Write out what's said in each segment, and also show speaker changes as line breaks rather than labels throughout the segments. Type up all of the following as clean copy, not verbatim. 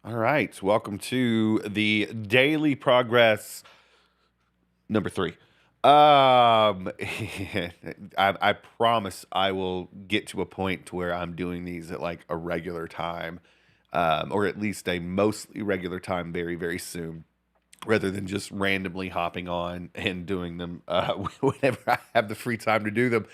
All right, welcome to the Daily Progress number 3. I promise I will get to a point to where I'm doing these at like a regular time, or at least a mostly regular time very, very soon, rather than just randomly hopping on and doing them whenever I have the free time to do them.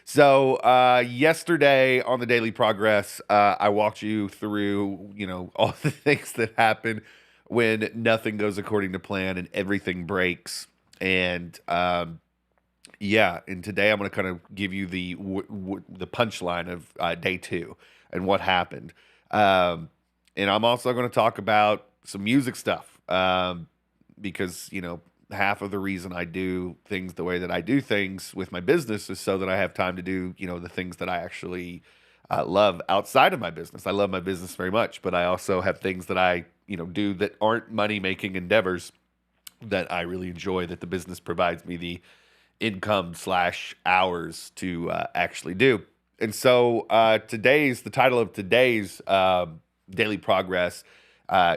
So yesterday on the Daily Progress, I walked you through, all the things that happen when nothing goes according to plan and everything breaks. And yeah, and today I'm going to kind of give you the punchline of day 2 and what happened. Um, and I'm also going to talk about some music stuff. Because half of the reason I do things the way that I do things with my business is so that I have time to do the things that I actually love outside of my business. I love my business very much, but I also have things that I do that aren't money making endeavors that I really enjoy, that the business provides me the income slash hours to actually do. And so today's the title of today's daily progress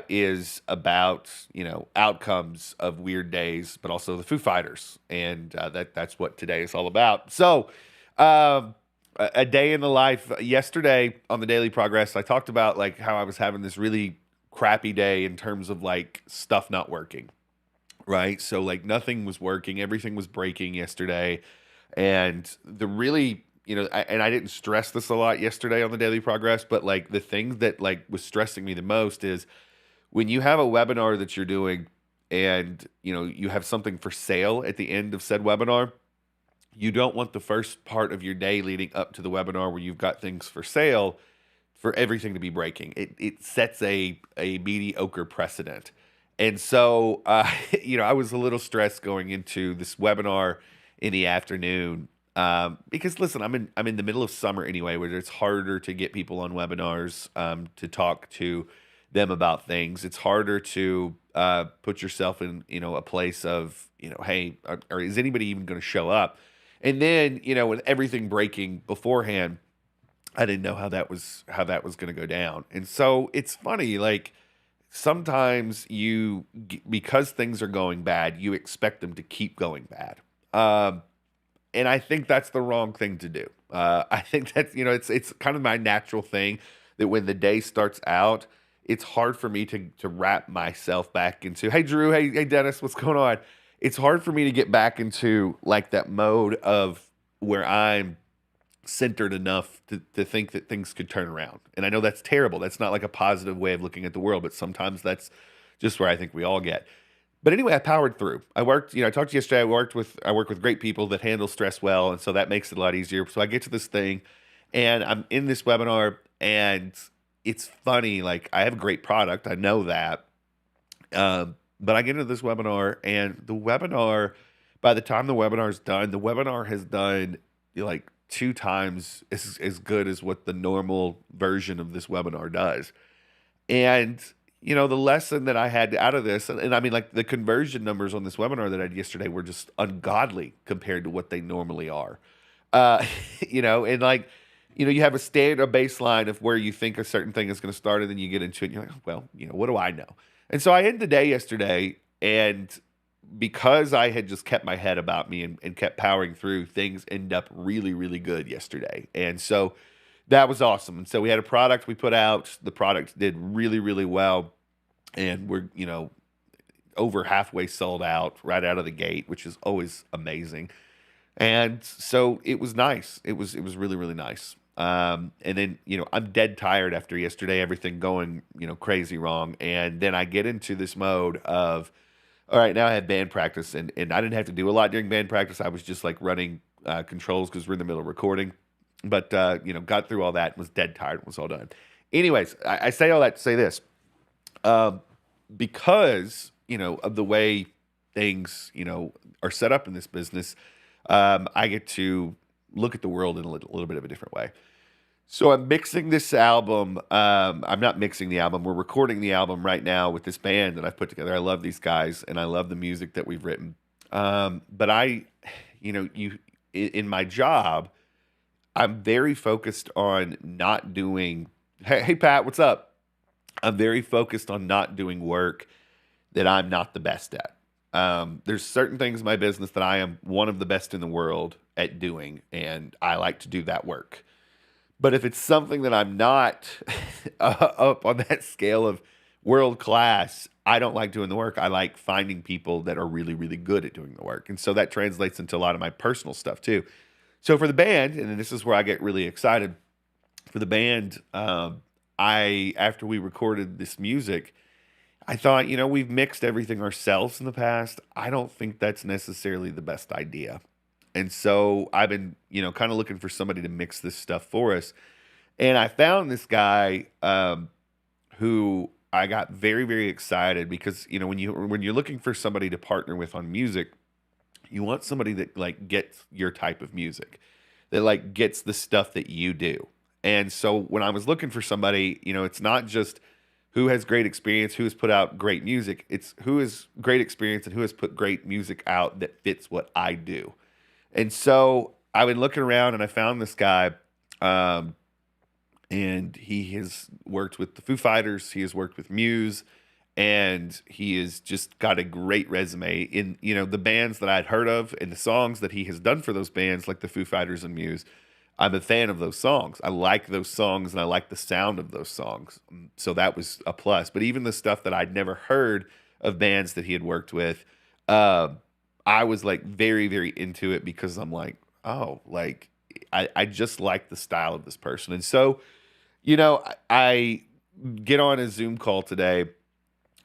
is about outcomes of weird days, but also the Foo Fighters, and that's what today is all about. So, a day in the life. Yesterday on the Daily Progress, I talked about like how I was having this really crappy day in terms of like stuff not working. Right, so like nothing was working, everything was breaking yesterday, and the really and I didn't stress this a lot yesterday on the Daily Progress, but like the things that like was stressing me the most is when you have a webinar that you're doing and you have something for sale at the end of said webinar, you don't want the first part of your day leading up to the webinar where you've got things for sale for everything to be breaking. It sets a mediocre precedent. And so I was a little stressed going into this webinar in the afternoon. Because listen, I'm in the middle of summer anyway, where it's harder to get people on webinars to talk to them about things. It's harder to put yourself in a place of hey, or is anybody even going to show up? And then with everything breaking beforehand, I didn't know how that was going to go down. And so it's funny, like sometimes because things are going bad, you expect them to keep going bad. Um, and I think that's the wrong thing to do. I think that it's kind of my natural thing that when the day starts out, it's hard for me to wrap myself back into, hey Drew, hey Dennis, what's going on? It's hard for me to get back into like that mode of where I'm centered enough to think that things could turn around. And I know that's terrible. That's not like a positive way of looking at the world, but sometimes that's just where I think we all get. But anyway, I powered through. I worked, I talked to you yesterday. I work with great people that handle stress well, and so that makes it a lot easier. So I get to this thing, and I'm in this webinar, and it's funny. Like I have a great product, I know that, but I get into this webinar, and the webinar, by the time the webinar is done, the webinar has done like 2 times as good as what the normal version of this webinar does. And the lesson that I had out of this, and I mean, like the conversion numbers on this webinar that I did yesterday were just ungodly compared to what they normally are. Uh, and like, you have a baseline of where you think a certain thing is going to start, and then you get into it, and you're like, well, what do I know? And so I ended the day yesterday, and because I had just kept my head about me and kept powering through, things end up really, really good yesterday. And so that was awesome. And so we had a product we put out. The product did really, really well. And we're, over halfway sold out right out of the gate, which is always amazing. And so it was nice. It was really, really nice. And then, I'm dead tired after yesterday, everything going, crazy wrong. And then I get into this mode of, all right, now I have band practice, and I didn't have to do a lot during band practice. I was just like running controls because we're in the middle of recording. But got through all that and was dead tired and was all done. Anyways, I say all that to say this. Um, because, of the way things, are set up in this business, I get to look at the world in a little bit of a different way. So I'm mixing this album. I'm not mixing the album. We're recording the album right now with this band that I've put together. I love these guys and I love the music that we've written. But in my job, I'm very focused on not doing. Hey, Pat, what's up? I'm very focused on not doing work that I'm not the best at. There's certain things in my business that I am one of the best in the world at doing, and I like to do that work. But if it's something that I'm not up on that scale of world class, I don't like doing the work. I like finding people that are really, really good at doing the work. And so that translates into a lot of my personal stuff too. So for the band, and this is where I get really excited for the band, after we recorded this music, I thought, we've mixed everything ourselves in the past. I don't think that's necessarily the best idea. And so I've been, kind of looking for somebody to mix this stuff for us. And I found this guy who I got very, very excited because, when you're looking for somebody to partner with on music, you want somebody that like gets your type of music, that like gets the stuff that you do. And so when I was looking for somebody, it's not just who has great experience, who has put out great music. It's who has great experience and who has put great music out that fits what I do. And so I've been looking around and I found this guy, um, and he has worked with the Foo Fighters, he has worked with Muse, and he has just got a great resume in, the bands that I'd heard of and the songs that he has done for those bands, like the Foo Fighters and Muse. I'm a fan of those songs. I like those songs and I like the sound of those songs. So that was a plus. But even the stuff that I'd never heard of bands that he had worked with, uh, I was like very, very into it because I'm like, oh, like I just like the style of this person. And so, I get on a Zoom call today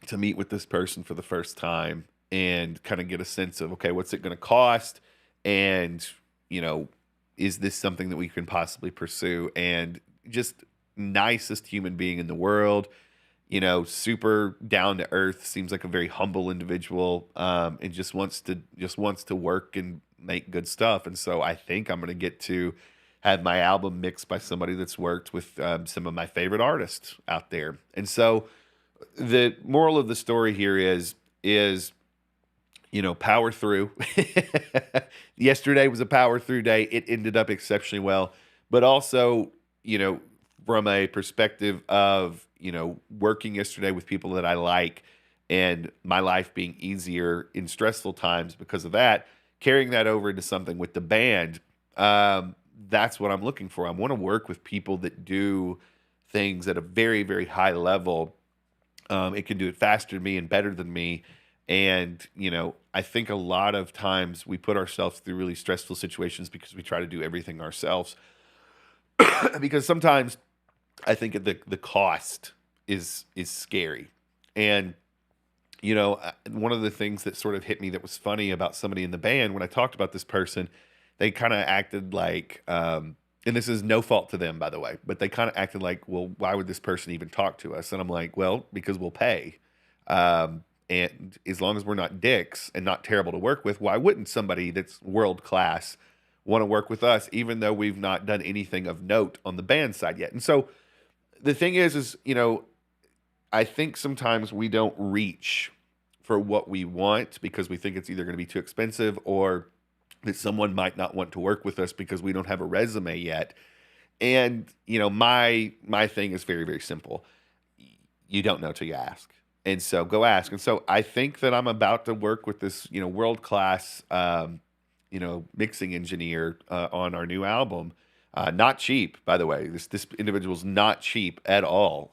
to meet with this person for the first time and kind of get a sense of, okay, what's it going to cost? And, you know, is this something that we can possibly pursue? And just nicest human being in the world, super down to earth, seems like a very humble individual, and just wants to work and make good stuff. And so I think I'm going to get to have my album mixed by somebody that's worked with some of my favorite artists out there. And so the moral of the story here is power through. Yesterday was a power through day. It ended up exceptionally well, but also, you know, from a perspective of, working yesterday with people that I like and my life being easier in stressful times because of that, carrying that over into something with the band, that's what I'm looking for. I want to work with people that do things at a very, very high level. It can do it faster than me and better than me. And, I think a lot of times we put ourselves through really stressful situations because we try to do everything ourselves. Because sometimes I think the cost is scary. And, one of the things that sort of hit me that was funny about somebody in the band when I talked about this person, they kind of acted like, and this is no fault to them, by the way, but they kind of acted like, well, why would this person even talk to us? And I'm like, well, because we'll pay. And as long as we're not dicks and not terrible to work with, why wouldn't somebody that's world class want to work with us, even though we've not done anything of note on the band side yet? And so the thing is, I think sometimes we don't reach for what we want because we think it's either going to be too expensive or that someone might not want to work with us because we don't have a resume yet. And my thing is very, very simple. You don't know till you ask. And so go ask. And so I think that I'm about to work with this, world class, mixing engineer on our new album. Not cheap, by the way. This individual's not cheap at all.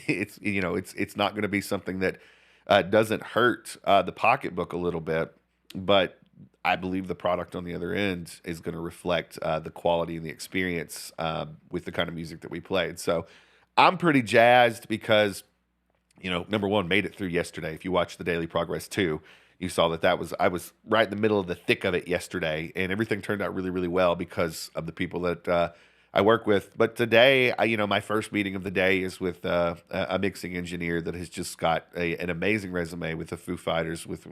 It's not going to be something that doesn't hurt the pocketbook a little bit, but I believe the product on the other end is going to reflect the quality and the experience with the kind of music that we played. So I'm pretty jazzed because number one, made it through yesterday. If you watched the Daily Progress too, you saw I was right in the middle of the thick of it yesterday, and everything turned out really, really well because of the people that I work with. But today, my first meeting of the day is with a mixing engineer that has just got an amazing resume with the Foo Fighters, with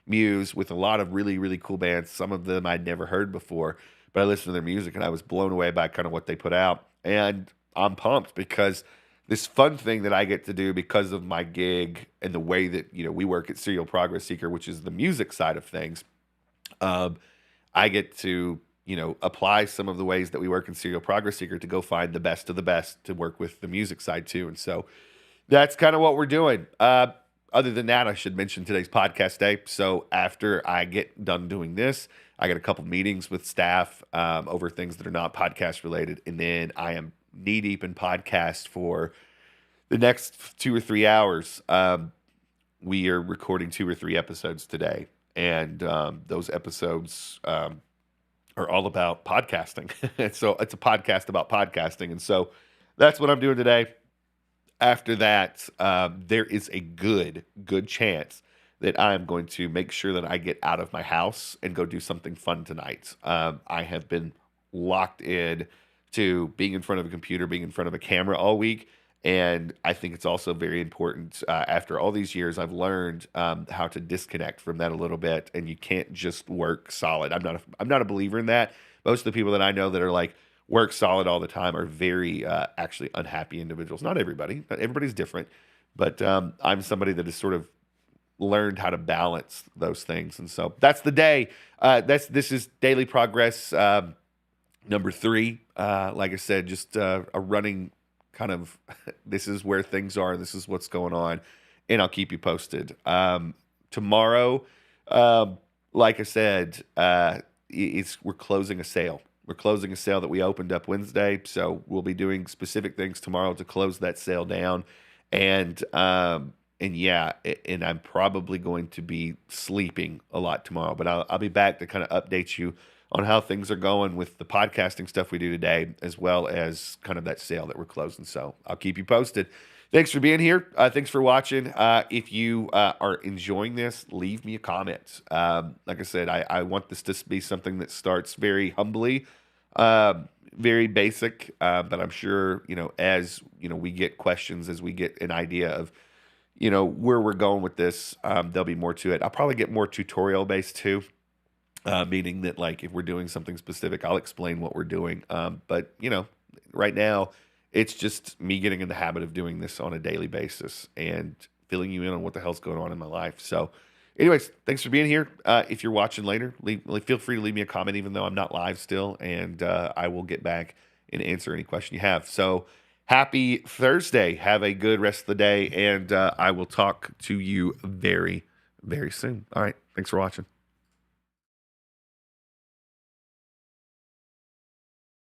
Muse, with a lot of really, really cool bands. Some of them I'd never heard before, but I listened to their music and I was blown away by kind of what they put out. And I'm pumped because this fun thing that I get to do because of my gig and the way that we work at Serial Progress Seeker, which is the music side of things. Um, I get to apply some of the ways that we work in Serial Progress Seeker to go find the best of the best to work with the music side too. And so that's kind of what we're doing. Other than that, I should mention today's podcast day. So after I get done doing this, I got a couple meetings with staff over things that are not podcast related. And then I am knee deep in podcast for the next 2 or 3 hours. We are recording 2 or 3 episodes today. And those episodes are all about podcasting. And so it's a podcast about podcasting. And so that's what I'm doing today. After that, there is a good chance that I am going to make sure that I get out of my house and go do something fun tonight. I have been locked in to being in front of a computer, being in front of a camera all week. And I think it's also very important. After all these years, I've learned how to disconnect from that a little bit. And you can't just work solid. I'm not a believer in that. Most of the people that I know that are like work solid all the time are very actually unhappy individuals. Not everybody. Not everybody's different. But I'm somebody that has sort of learned how to balance those things. And so that's the day. This is Daily Progress number 3. Like I said, just a running kind of this is where things are. This is what's going on. And I'll keep you posted. Tomorrow, like I said, we're closing a sale. We're closing a sale that we opened up Wednesday. So we'll be doing specific things tomorrow to close that sale down. And yeah, and I'm probably going to be sleeping a lot tomorrow, but I'll be back to kind of update you on how things are going with the podcasting stuff we do today, as well as kind of that sale that we're closing. So I'll keep you posted. Thanks for being here. Thanks for watching. If you are enjoying this, leave me a comment. Like I said, I want this to be something that starts very humbly, very basic, but I'm sure, as, we get questions, as we get an idea of, where we're going with this, there'll be more to it. I'll probably get more tutorial based too. Meaning that like if we're doing something specific, I'll explain what we're doing. But right now it's just me getting in the habit of doing this on a daily basis and filling you in on what the hell's going on in my life. So anyways, thanks for being here. If you're watching later, feel free to leave me a comment, even though I'm not live still, and I will get back and answer any question you have. So happy Thursday. Have a good rest of the day. And I will talk to you very, very soon. All right. Thanks for watching.